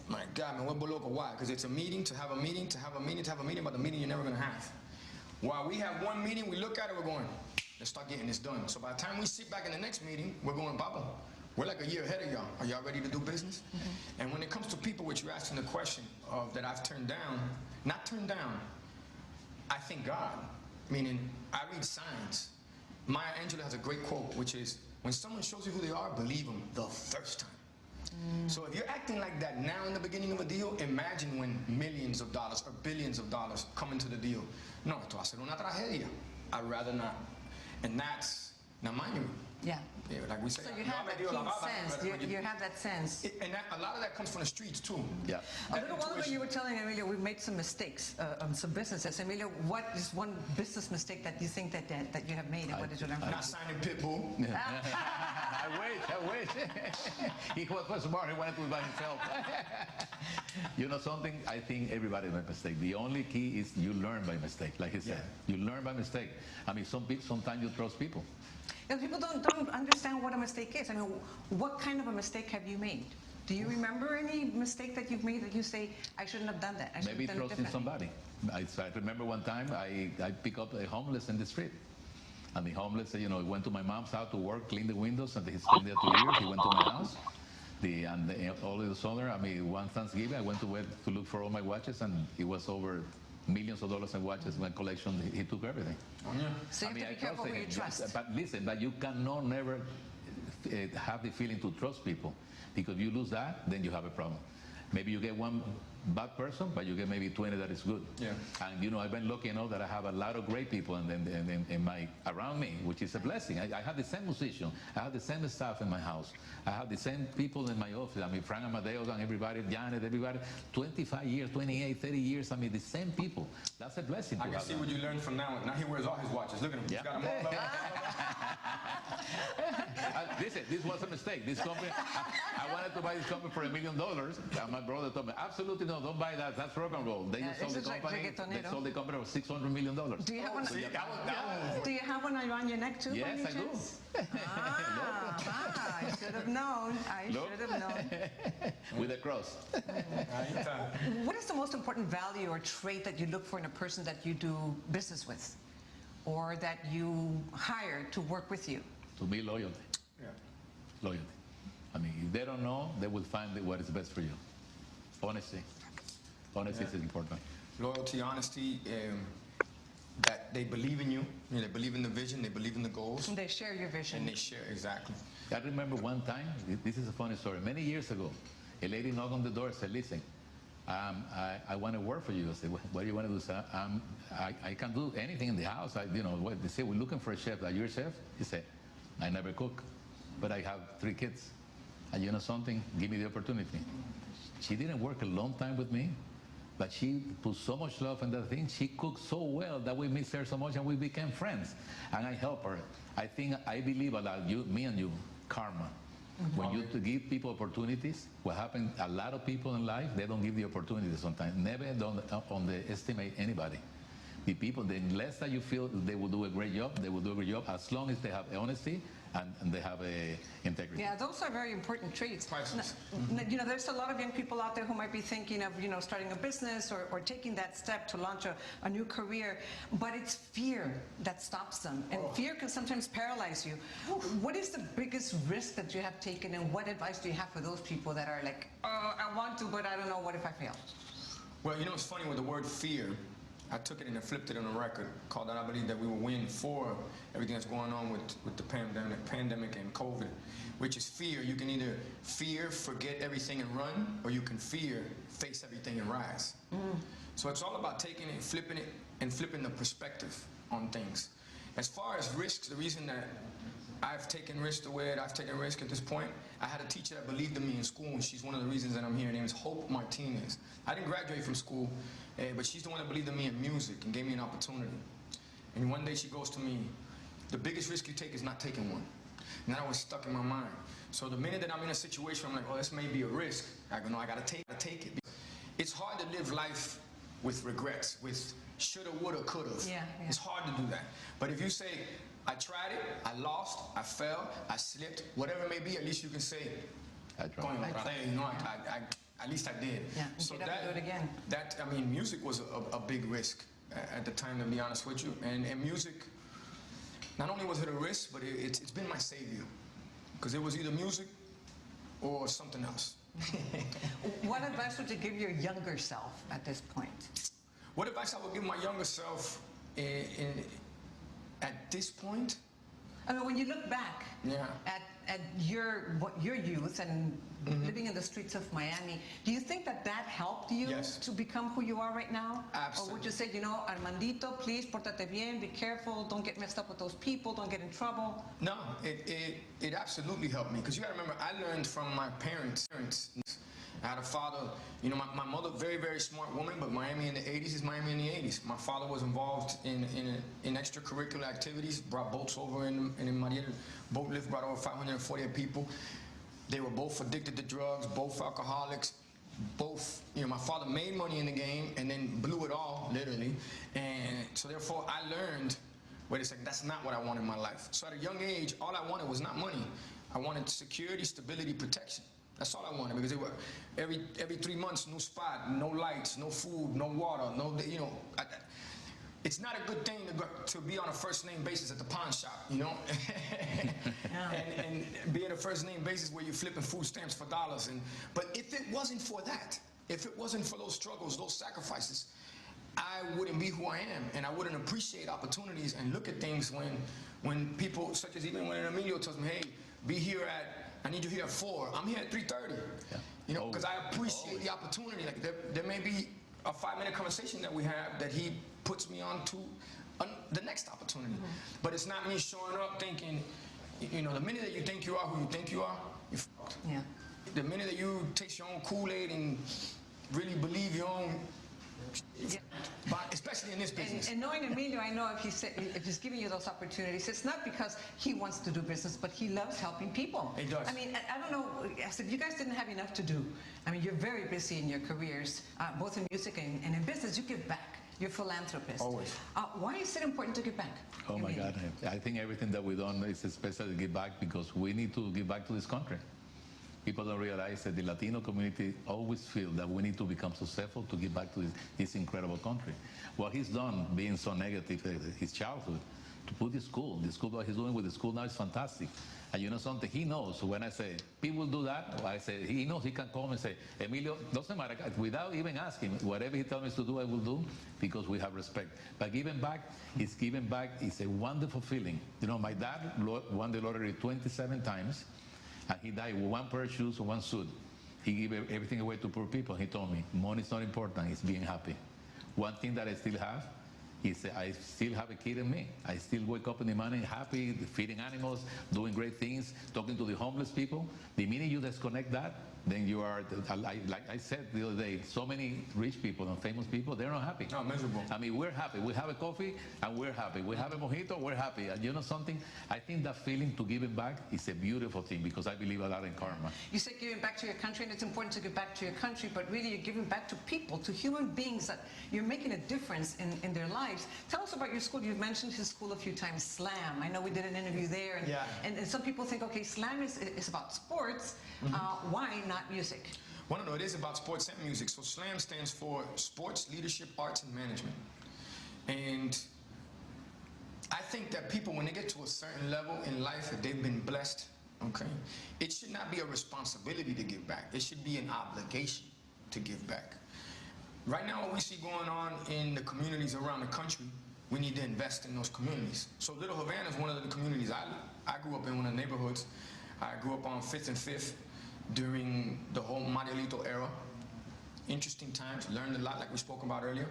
my God, man, we're local. Why? Because it's a meeting to have a meeting to have a meeting to have a meeting, but the meeting you're never going to have. While we have one meeting, we look at it, we're going, let's start getting this done. So by the time we sit back in the next meeting, we're going, Baba, we're like a year ahead of y'all. Are y'all ready to do business? And when it comes to people, which you're asking the question of that I've turned down, not turned down, I thank God, meaning I read signs. Maya Angelou has a great quote, which is, when someone shows you who they are, believe them the first time. So if you're acting like that now in the beginning of a deal, imagine when millions of dollars or billions of dollars come into the deal. No, esto va a ser una tragedia. I'd rather not. And that's, now mind you, Yeah. like we say, So you have that keen sense. You have that sense. And a lot of that comes from the streets too. Yeah. A little while ago you were telling Emilio we made some mistakes on some businesses. Emilio, what is one business mistake that you think that you have made, and what did you learn from it? Not signing Pitbull. I wish. He was smart. He wanted to be by himself. You know something? I think everybody made mistake. The only key is you learn by mistake. Like he said, you learn by mistake. I mean, sometimes you trust people. Because people don't understand what a mistake is. I mean, what kind of a mistake have you made? Do you remember any mistake that you've made that you say, I shouldn't have done that? I Maybe trusting somebody. I remember one time I picked up a homeless in the street. And the homeless, you know, went to my mom's house to work, clean the windows, and he spent there 2 years. He went to my house. All of the summer, I mean, one Thanksgiving, I went to look for all my watches, and it was over millions of dollars in watches. My collection, he took everything. So you have to be careful who you trust. But listen, but you cannot never have the feeling to trust people, because if you lose that, then you have a problem. Maybe you get one bad person, but you get maybe 20 that is good. Yeah. And you know, I've been lucky enough that I have a lot of great people around me, which is a blessing. I have the same musician, I have the same staff in my house, I have the same people in my office. I mean, Frank Amadeus and everybody, Janet, everybody, 25 years, 28, 30 years. I mean, the same people. That's a blessing. I can see what you learned from now. Now he wears all his watches. Look at him. Yeah. He's got them all. Listen, this was a mistake. This company, I wanted to buy this company for $1 million. And my brother told me, absolutely no, don't buy that. That's rock and roll. They just sold the company. They sold the company for $600 million. Do you have one? Do you have one on your neck too? Yes, I do. I should have known. I should have known. With a cross. What is the most important value or trait that you look for in a person that you do business with, or that you hire to work with you? To me, loyalty. Yeah. Loyalty. I mean, if they don't know, they will find what is best for you. Honesty. Honesty is important. Loyalty, honesty, that they believe in you. They believe in the vision, they believe in the goals. And they share your vision. And they share, exactly. I remember one time, this is a funny story, many years ago, a lady knocked on the door and said, listen, I want to work for you. I said, what do you want to do, sir? I can do anything in the house. They say, we're looking for a chef. Are you a chef? He said, I never cook, but I have 3 kids. And you know something? Give me the opportunity. She didn't work a long time with me, but she put so much love in that thing. She cooked so well that we missed her so much, and we became friends. And I helped her. I believe a lot, me and you, karma. When you give people opportunities, what happens, a lot of people in life, they don't give the opportunity sometimes. Never don't underestimate anybody. The people, the less that you feel they will do a great job, they will do a great job as long as they have honesty and they have integrity. Yeah, those are very important traits. You know, there's a lot of young people out there who might be thinking of, you know, starting a business or taking that step to launch a new career, but it's fear that stops them, and fear can sometimes paralyze you. What is the biggest risk that you have taken, and what advice do you have for those people that are like, I want to, but I don't know, what if I fail? Well, you know, it's funny with the word fear. I took it and I flipped it on a record called I Believe That We Will Win for everything that's going on with the pandemic and COVID, which is fear. You can either fear, forget everything and run, or you can fear, face everything and rise. So it's all about taking it, and flipping the perspective on things. As far as risks, the reason that I've taken risks the way that I've taken risk at this point, I had a teacher that believed in me in school, and she's one of the reasons that I'm here. Her name is Hope Martinez. I didn't graduate from school, but she's the one that believed in me in music and gave me an opportunity. And one day she goes to me, the biggest risk you take is not taking one. And that was stuck in my mind. So the minute that I'm in a situation, I'm like, oh, this may be a risk. I go, no, I gotta take it. It's hard to live life with regrets, with shoulda, woulda, coulda. Yeah. It's hard to do that. But if you say, I tried it, I lost, I fell, I slipped, whatever it may be, at least you can say, I tried. At least I did. Yeah, so get up and do it again. I mean, music was a big risk at the time, to be honest with you. And music, not only was it a risk, but it's been my savior. Because it was either music or something else. What advice would you give your younger self at this point? What advice I would give my younger self at this point? I mean, when you look back at your youth and living in the streets of Miami, do you think that helped you to become who you are right now? Absolutely. Or would you say, you know, Armandito, please, portate bien, be careful, don't get messed up with those people, don't get in trouble? No, it absolutely helped me, because you got to remember, I learned from my parents. I had a father, you know, my mother, very, very smart woman, but Miami in the 80s is Miami in the 80s. My father was involved in extracurricular activities, brought boats over in Mariel. Boat lift brought over 548 people. They were both addicted to drugs, both alcoholics, both, you know, my father made money in the game and then blew it all, literally. And so therefore I learned, wait a second, that's not what I wanted in my life. So at a young age, all I wanted was not money. I wanted security, stability, protection. That's all I wanted, because it was every 3 months, new spot, no lights, no food, no water, no, you know. It's not a good thing to be on a first name basis at the pawn shop, you know, and be at a first name basis where you're flipping food stamps for dollars. But if it wasn't for that, if it wasn't for those struggles, those sacrifices, I wouldn't be who I am, and I wouldn't appreciate opportunities and look at things when people, such as even when Emilio tells me, hey, be here I need you here at 4. I'm here at 3:30. Yeah. You know, because I appreciate the opportunity. Like there may be a 5-minute conversation that we have that he puts me on to the next opportunity. But it's not me showing up thinking, you know, the minute that you think you are who you think you are, you're fucked. Yeah. The minute that you taste your own Kool-Aid and really believe your own, but especially in this business. And knowing Emilio, I know if he's giving you those opportunities, it's not because he wants to do business, but he loves helping people. He does. I mean, I don't know, as if you guys didn't have enough to do. I mean, you're very busy in your careers, both in music and in business. You give back. You're a philanthropist. Always. Why is it important to give back? Oh my God, I think everything that we've done is especially to give back, because we need to give back to this country. People don't realize that the Latino community always feel that we need to become successful to give back to this incredible country. What he's done, being so negative, his childhood, to put the school, what he's doing with the school now is fantastic. And you know something, he knows when I say, people do that, I say, he knows he can come and say, Emilio, doesn't matter, without even asking, whatever he tells me to do, I will do, because we have respect. But giving back is a wonderful feeling. You know, my dad won the lottery 27 times. And he died with 1 pair of shoes and 1 suit. He gave everything away to poor people. He told me, money's not important, it's being happy. One thing that I still have is I still have a kid in me. I still wake up in the morning happy, feeding animals, doing great things, talking to the homeless people. The minute you disconnect that, then you are, like I said the other day, so many rich people and famous people, they're not happy. No, miserable. I mean, we're happy. We have a coffee and we're happy. We have a mojito, we're happy. And you know something? I think that feeling to give it back is a beautiful thing, because I believe a lot in karma. You say giving back to your country, and it's important to give back to your country, but really you're giving back to people, to human beings, that you're making a difference in their lives. Tell us about your school. You've mentioned his school a few times, SLAM. I know we did an interview there, and some people think, okay, SLAM is about sports. Why not music? Well, no, it is about sports and music. So SLAM stands for Sports, Leadership, Arts, and Management. And I think that people, when they get to a certain level in life, if they've been blessed, okay, it should not be a responsibility to give back. It should be an obligation to give back. Right now, what we see going on in the communities around the country, we need to invest in those communities. So Little Havana is one of the communities I grew up in, one of the neighborhoods. I grew up on 5th and 5th during the whole Marielito era. Interesting times, learned a lot like we spoke about earlier.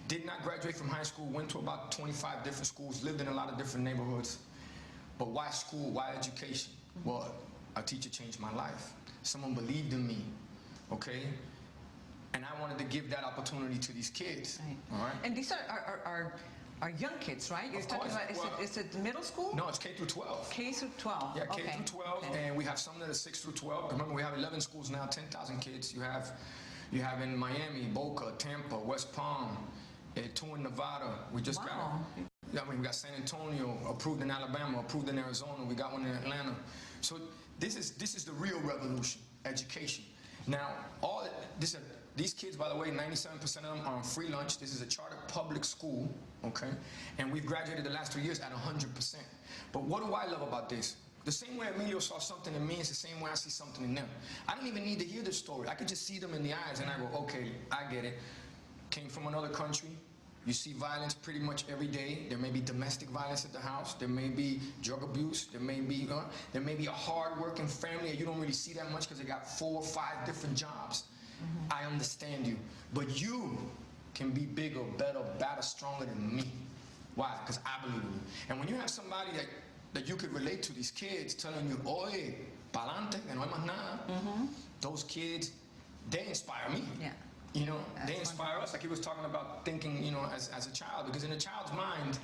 Did not graduate from high school, went to about 25 different schools, lived in a lot of different neighborhoods. But why school, why education? Well, a teacher changed my life. Someone believed in me, okay? And I wanted to give that opportunity to these kids, Right. all right? And these are young kids, right? You're Of talking course. about, is it middle school? No, it's K through 12. K through 12. Yeah, K okay. through 12, Okay. and we have some that are 6 through 12. Remember, we have 11 schools now, 10,000 kids. You have in Miami, Boca, Tampa, West Palm, 2 in Nevada. We just Wow. got. Yeah, I mean, we got San Antonio approved in Alabama, approved in Arizona. We got one in Atlanta. So this is the real revolution, education. Now, these kids, by the way, 97% of them are on free lunch. This is a charter public school, okay? And we've graduated the last 3 years at 100%. But what do I love about this? The same way Emilio saw something in me is the same way I see something in them. I don't even need to hear the story. I could just see them in the eyes and I go, okay, I get it. Came from another country. You see violence pretty much every day. There may be domestic violence at the house. There may be drug abuse. There may be a hard-working family and you don't really see that much because they got 4 or 5 different jobs. I understand you. But you can be bigger, better, badder, stronger than me. Why? Because I believe in you. And when you have somebody that you could relate to, these kids telling you, oye, pa'lante, que no hay más nada, those kids, they inspire me. Yeah. You know, That's they inspire us. Like he was talking about thinking, you know, as a child. Because in a child's mind,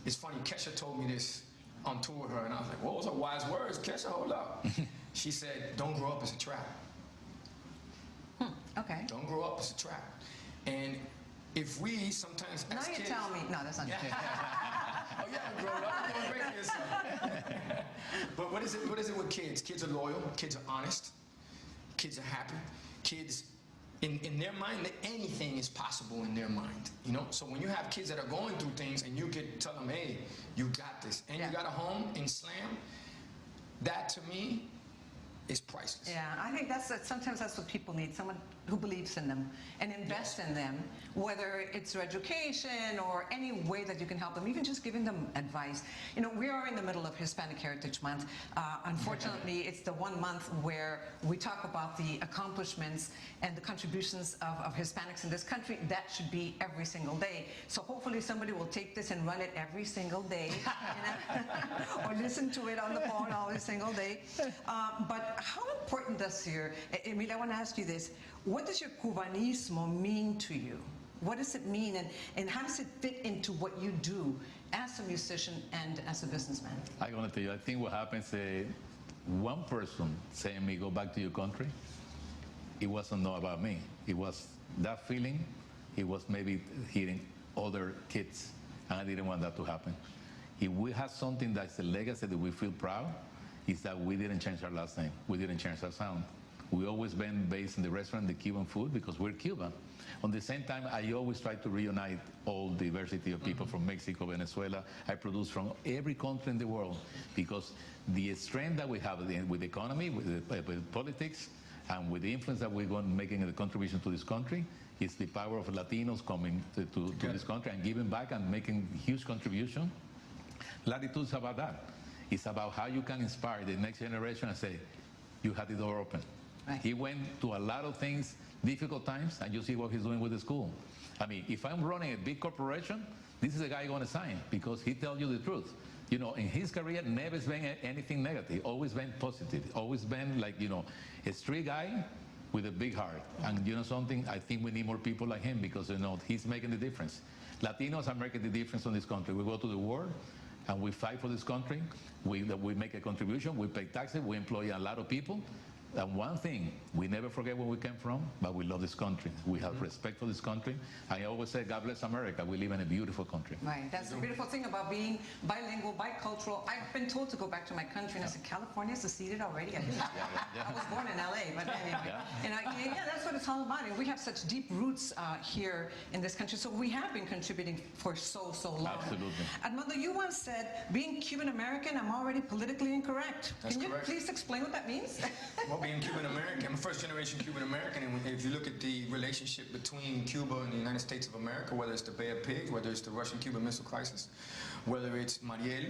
it's funny, Kesha told me this on tour with her, and I was like, what was her wise words? Kesha, hold up. She said, don't grow up as a trap. Okay. Don't grow up as a trap. And if we sometimes Now as you're kids... telling me, no, that's not true. Oh, you haven't grown up. You're doing great for yourself. But what is it with kids? Kids are loyal. Kids are honest. Kids are happy. Kids, in their mind, anything is possible in their mind. You know? So when you have kids that are going through things and you can tell them, hey, you got this. And Yeah. you got a home in Slam, that to me is priceless. Yeah, I think sometimes that's what people need, someone who believes in them and invests in them, whether it's through education or any way that you can help them, even just giving them advice. You know, we are in the middle of Hispanic Heritage Month. Unfortunately, it's the one month where we talk about the accomplishments and the contributions of Hispanics in this country. That should be every single day. So hopefully somebody will take this and run it every single day, you know? Or listen to it on the phone every single day. But how important does Emilio, I want to ask you this. What does your Cubanismo mean to you? What does it mean, and how does it fit into what you do as a musician and as a businessman? I'm going to tell you, I think what happens, one person saying me, go back to your country, it wasn't not about me. It was that feeling, it was maybe hearing other kids, and I didn't want that to happen. If we have something that's a legacy that we feel proud, is that we didn't change our last name. We didn't change our sound. We always been based in the restaurant, the Cuban food, because we're Cuban. On the same time, I always try to reunite all diversity of people from Mexico, Venezuela. I produce from every country in the world because the strength that we have with the economy, with politics, and with the influence that we're going making a contribution to this country is the power of Latinos coming to this country and giving back and making huge contribution. Latitude is about that. It's about how you can inspire the next generation and say, you had the door open. Right. He went to a lot of things, difficult times, and you see what he's doing with the school. I mean, if I'm running a big corporation, this is a guy going to sign because he tells you the truth. You know, in his career, never been anything negative, always been positive, always been like, you know, a street guy with a big heart. And you know something, I think we need more people like him because, you know, he's making the difference. Latinos are making the difference in this country. We go to the war and we fight for this country. We make a contribution, we pay taxes, we employ a lot of people. And one thing, we never forget where we came from, but we love this country. We have respect for this country. I always say, God bless America. We live in a beautiful country. Right. That's the beautiful thing about being bilingual, bicultural. I've been told to go back to my country, and I said, California is seceded already? I was born in L.A., but anyway. And that's what it's all about. And we have such deep roots here in this country, so we have been contributing for so long. Absolutely. Armando, you once said, being Cuban-American, I'm already politically incorrect. That's Can you correct. please explain what that means? Well, being Cuban American, I'm a first generation Cuban American, and if you look at the relationship between Cuba and the United States of America, whether it's the Bay of Pigs, whether it's the Russian-Cuban Missile Crisis, whether it's Mariel,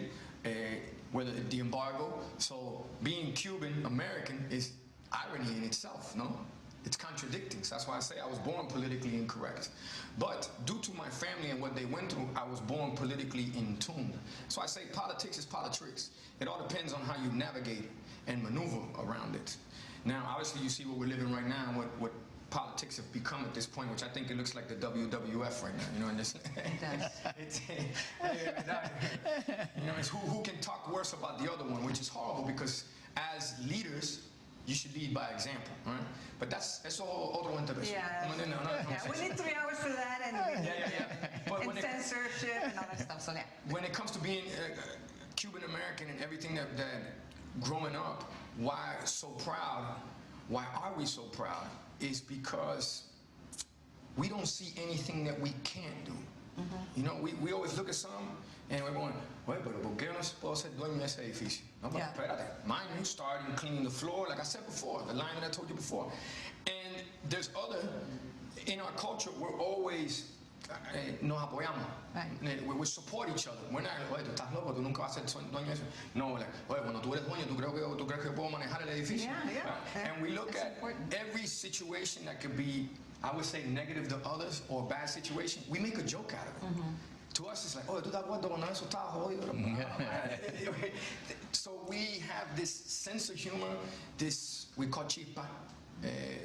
whether it's the embargo, so being Cuban American is irony in itself, no? It's contradicting. So that's why I say I was born politically incorrect. But due to my family and what they went through, I was born politically in tune. So I say politics is politics. It all depends on how you navigate and maneuver around it. Now, obviously, you see what we're living right now, what politics have become at this point, which I think it looks like the WWF right now. You know, and this, it does. It's who can talk worse about the other one, which is horrible because as leaders, you should lead by example, right? But that's all other intervention. Yeah. We need 3 hours for that, and and censorship and all that stuff. So yeah. When it comes to being Cuban American and everything that growing up, why so proud? Why are we so proud? Is because we don't see anything that we can't do. You know, we always look at something and we're going, well, pero ¿por qué no se puede ser dueño de ese edificio? No, but espérate. Mind you, starting cleaning the floor, like I said before, the line that I told you before. And there's other, in our culture, we're always, nos apoyamos. Right. We support each other. We're not, oye, tú estás loco, tú nunca vas a ser dueño de eso. No, like, oye, cuando tú eres dueño, tú crees que puedo manejar el edificio. Right? And we look at every situation that could be, I would say, negative to others or a bad situation, we make a joke out of it. To us, it's like, oh, tú estás acuerdo con eso, está jodido. So we have this sense of humor, this we call chispa,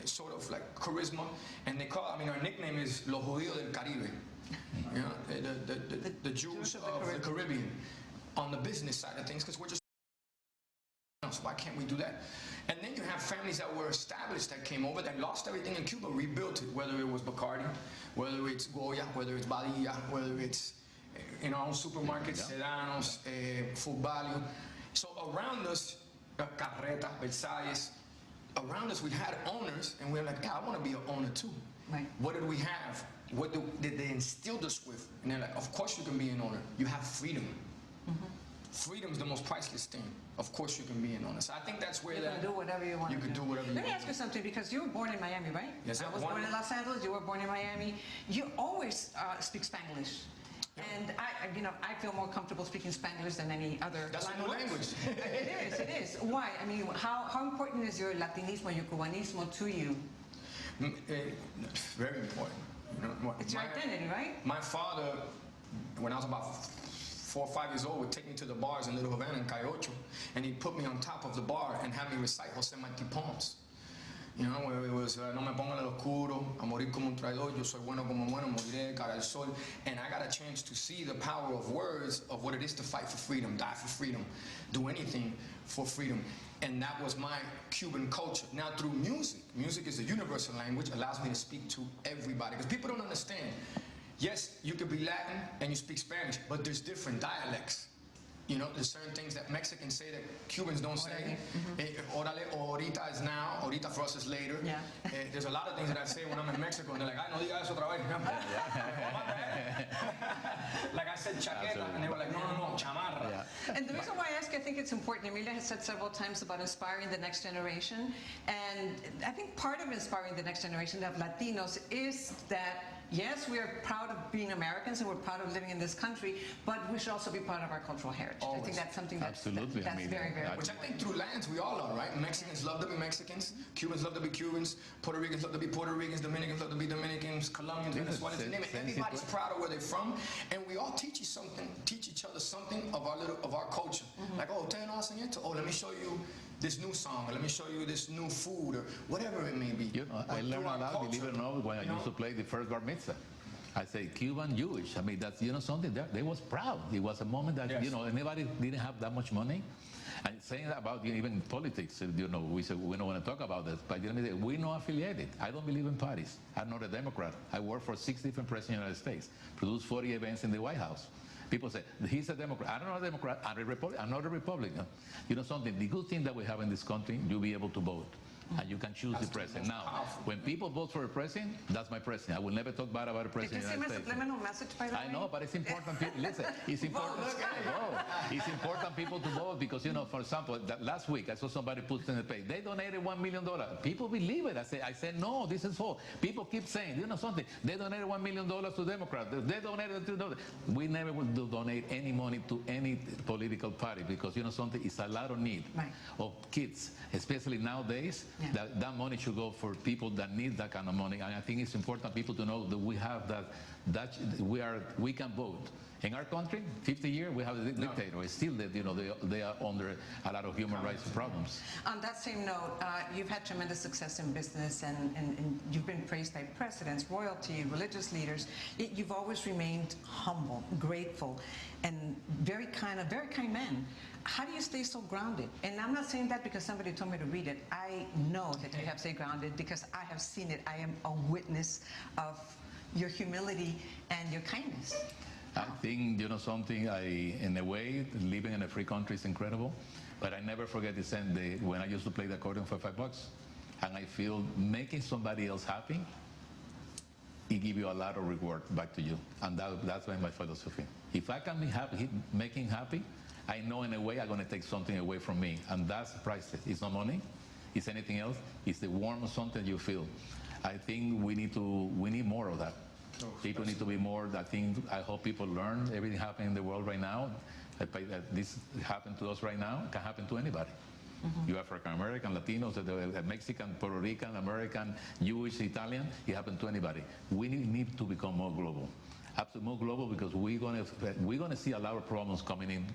sort of like charisma, and they call, I mean, our nickname is Los Judíos del Caribe, you know, the Jews of the Caribbean, on the business side of things, because we're just, so why can't we do that? And then you have families that were established that came over, that lost everything in Cuba, rebuilt it, whether it was Bacardi, whether it's Goya, whether it's Badilla, whether it's in our own supermarkets, Sedanos, Full Value. So around us, Carreta, Versailles, around us we had owners, and we were like, yeah, I want to be an owner too. Right. What did we have? What did they instill us with? And they're like, of course you can be an owner. You have freedom. Freedom is the most priceless thing. Of course you can be an owner. So I think that's where you can do whatever you want. You can do whatever you want. Let me ask you something, because you were born in Miami, right? Yes, I was born in Los Angeles. You were born in Miami. You always speak Spanglish. And I feel more comfortable speaking Spanglish than any other language. It is. Why? I mean, how important is your Latinismo, your Cubanismo to you? Very important. You know, it's your identity, right? My father, when I was about 4 or 5 years old, would take me to the bars in Little Havana in Calle Ocho, and he'd put me on top of the bar and have me recite José Martí poems. You know, where it was, no me pongan el oscuro, a morir como un traidor, yo soy bueno como bueno, moriré cara al sol. And I got a chance to see the power of words, of what it is to fight for freedom, die for freedom, do anything for freedom. And that was my Cuban culture. Now through music, music is a universal language, allows me to speak to everybody. Because people don't understand. Yes, you could be Latin and you speak Spanish, but there's different dialects. You know, there's certain things that Mexicans say that Cubans don't say. Orale or ahorita is now, ahorita for us is later. Yeah. There's a lot of things that I say when I'm in Mexico, and they're like, ay, no diga eso otra vez. Like I said, chaqueta, and they were like, no, chamarra. Yeah. And the reason why I ask, I think it's important. Emilio has said several times about inspiring the next generation. And I think part of inspiring the next generation of Latinos is that, yes, we are proud of being Americans and we're proud of living in this country, but we should also be proud of our cultural heritage. Always. I think that's something that's very, very important. Which I think through lands we all are, right? Mexicans love to be Mexicans, Cubans love to be Cubans, Puerto Ricans love to be Puerto Ricans, Dominicans love to be Dominicans, Colombians, Venezuelans, name it. Everybody's proud of where they're from, and we all teach each other something of our culture. Like, oh, ustedes no hacen esto. Oh, let me show you this new song, or let me show you this new food, or whatever it may be. You know, I learned a lot, believe it or not, when I used to play the first bar mitzvah. I say Cuban, Jewish. I mean, that's, you know, something that they was proud. It was a moment that, you know, anybody didn't have that much money. And saying that about, you know, even politics, you know, we said we don't want to talk about this, but you know, we're not affiliated. I don't believe in parties. I'm not a Democrat. I worked for 6 different presidents of the United States, produced 40 events in the White House. People say, he's a Democrat. I'm not a Democrat. I'm not a Republican. You know something, the good thing that we have in this country, you'll be able to vote. and you can choose the president. Now, when people vote for a president, that's my president. I will never talk bad about a president. Did you see my subliminal message, by the way? I know, but it's important. Listen, it's important. It's important people to vote because, you know, for example, that last week I saw somebody put in the page, they donated $1 million. People believe it. I said, no, this is false. People keep saying, you know something, they donated $1 million to Democrats. They donated $2. We never will donate any money to any political party because, you know something, it's a lot of need of kids, especially nowadays. That money should go for people that need that kind of money. And I think it's important people to know that we have that we can vote. In our country, 50 years, we have a dictator. It's still that, you know, they are under a lot of human rights problems. On that same note, you've had tremendous success in business, and you've been praised by presidents, royalty, religious leaders. You've always remained humble, grateful, and very kind man. How do you stay so grounded? And I'm not saying that because somebody told me to read it. I know that you have stayed grounded because I have seen it. I am a witness of your humility and your kindness. I think, you know something, in a way, living in a free country is incredible, but I never forget the same day when I used to play the accordion for $5, and I feel making somebody else happy, it gives you a lot of reward back to you, and that's my philosophy. If I can be happy, making happy, I know in a way I'm going to take something away from me, and that's priceless. It's not money, it's anything else, it's the warmth of something you feel. I think we need more of that. People need to be more. I hope people learn everything happening in the world right now. That this happened to us right now can happen to anybody. You African American, Latinos, Mexican, Puerto Rican, American, Jewish, Italian. It happened to anybody. We need to become more global. Absolutely more global because we're gonna see a lot of problems coming in.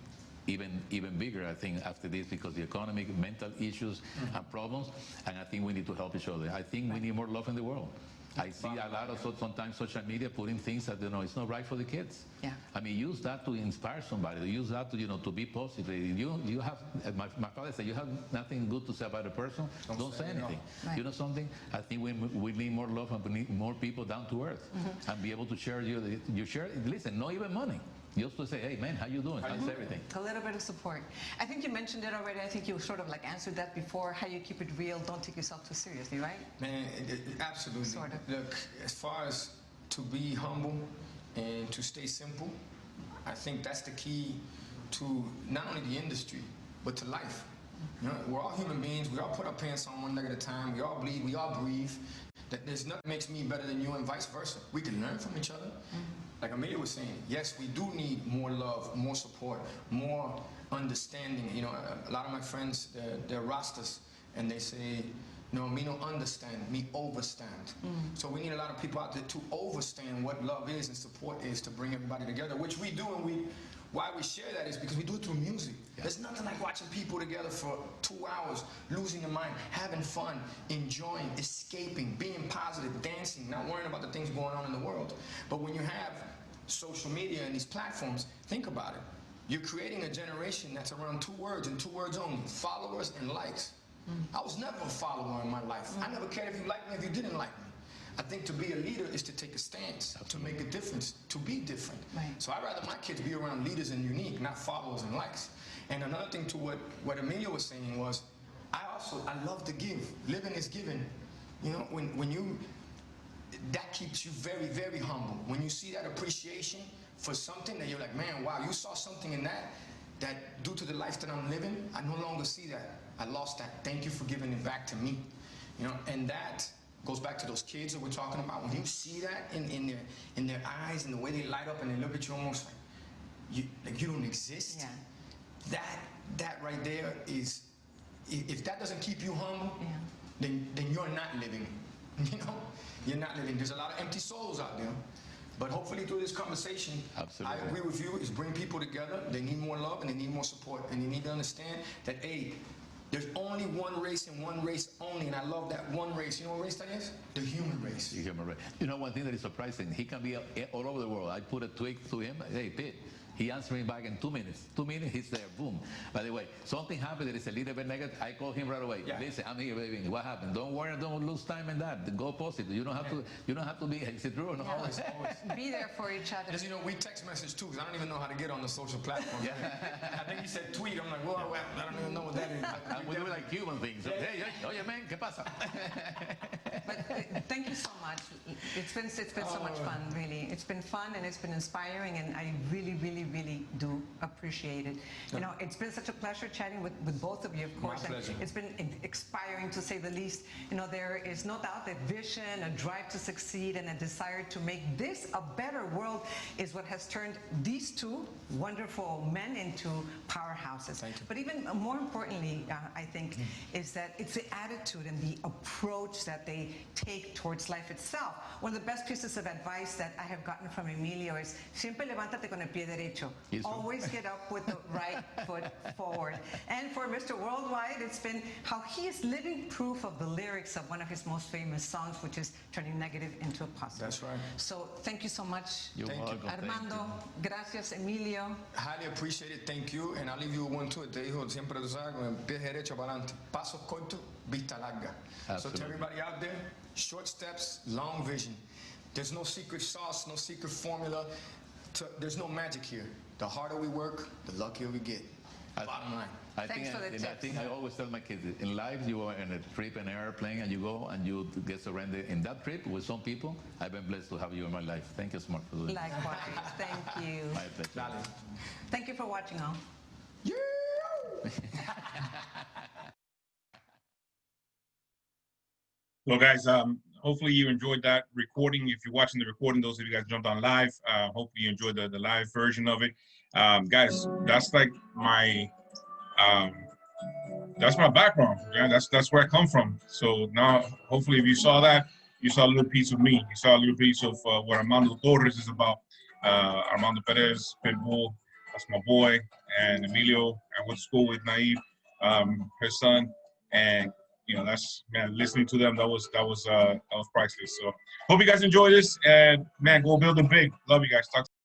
Even bigger, I think, after this because the economic, mental issues and problems, and I think we need to help each other. I think we need more love in the world. I see a lot of sometimes social media putting things that, you know, it's not right for the kids. Yeah. I mean, use that to inspire somebody. Use that to, you know, to be positive. You have, my father said, you have nothing good to say about a person, don't say anything. Right. You know something? I think we need more love and we need more people down to earth and be able to share you share. Listen, not even money. Just to say, hey man, how you doing? How's everything? A little bit of support. I think you mentioned it already. I think you sort of like answered that before. How you keep it real, don't take yourself too seriously, right? Man, absolutely. Sort of. Look, as far as to be humble and to stay simple, I think that's the key to not only the industry, but to life. You know, we're all human beings. We all put our pants on one leg at a time. We all bleed. We all breathe. That there's nothing makes me better than you and vice versa. We can learn from each other. Like Emilio was saying, yes, we do need more love, more support, more understanding. You know, a lot of my friends, they're Rastas, and they say, no, me no understand, me overstand. So we need a lot of people out there to overstand what love is and support is to bring everybody together, which we do, and why we share that is because we do it through music. Yeah. There's nothing like watching people together for 2 hours, losing their mind, having fun, enjoying, escaping, being positive, dancing, not worrying about the things going on in the world. But when you have social media and these platforms, think about it. You're creating a generation that's around 2 words and 2 words only, followers and likes. I was never a follower in my life. I never cared if you liked me, if you didn't like me. I think to be a leader is to take a stance, to make a difference, to be different. Right. So I'd rather my kids be around leaders and unique, not followers and likes. And another thing to what Emilio was saying was, I love to give. Living is giving. You know, when you, that keeps you very, very humble. When you see that appreciation for something that you're like, man, wow, you saw something in that due to the life that I'm living, I no longer see that. I lost that. Thank you for giving it back to me. You know, and that goes back to those kids that we're talking about. When you see that in their eyes and the way they light up and they look at you almost like you don't exist. Yeah. That right there is, if that doesn't keep you humble, then you're not living. You know, you're not living. There's a lot of empty souls out there. But hopefully through this conversation, I agree with you, is bring people together. They need more love and they need more support. And they need to understand that, hey, there's only one race and one race only, and I love that one race. You know what race that is? The human race. The human race. You know, one thing that is surprising, he can be all over the world. I put a tweet to him, hey, Pete, He answered me back in 2 minutes. 2 minutes, he's there, boom. By the way, something happened that is a little bit negative. I call him right away. Yeah. Listen, I'm here, baby. What happened? Don't worry, don't lose time in that. Go positive. You don't have to. You don't have to be. Is it true or not? Always. Be there for each other. Because, we text message too, because I don't even know how to get on the social platform. I think he said tweet. I'm like, well, I don't even know what that is. And we do like Cuban things. Hey, oye, man, ¿qué pasa? But thank you so much. It's been so much fun, really. It's been fun and it's been inspiring, and I really, really, really do appreciate it. It's been such a pleasure chatting with both of you, of course. My pleasure. And it's been inspiring, to say the least. There is no doubt that vision, a drive to succeed, and a desire to make this a better world is what has turned these two wonderful men into powerhouses. Thank you. But even more importantly, I think, is that it's the attitude and the approach that they take towards life itself. One of the best pieces of advice that I have gotten from Emilio is, siempre levántate con el pie derecho. Always get up with the right foot forward. And for Mr. Worldwide, it's been how he is living proof of the lyrics of one of his most famous songs, which is turning negative into a positive. That's right. So thank you so much. You're welcome. Armando, gracias, Emilio. Highly appreciate it. Thank you. And I'll leave you with one too. Te dijo siempre, tú sabes, con el pie derecho para adelante. Pasos cortos, vista larga. Absolutely. So to everybody out there, short steps, long vision. There's no secret sauce, no secret formula. There's no magic here. The harder we work, the luckier we get. Bottom line. Thanks for the tips. I always tell my kids, in life, you are in a trip, an airplane, and you go and you get surrendered in that trip with some people. I've been blessed to have you in my life. Thank you so much for doing that. Likewise. Thank you. My pleasure. Dale. Thank you for watching all. Yeah! Well, guys, hopefully you enjoyed that recording. If you're watching the recording, those of you guys jumped on live, hopefully you enjoyed the live version of it. Guys, that's like my background. Yeah, that's where I come from. So now, hopefully, if you saw that, you saw a little piece of me. You saw a little piece of what Armando Torres is about. Armando Perez, Pitbull, that's my boy, and Emilio. I went to school with Naive, his son, and that's, man, listening to them, that was priceless. So hope you guys enjoy this, and man, go build it big. Love you guys. Talk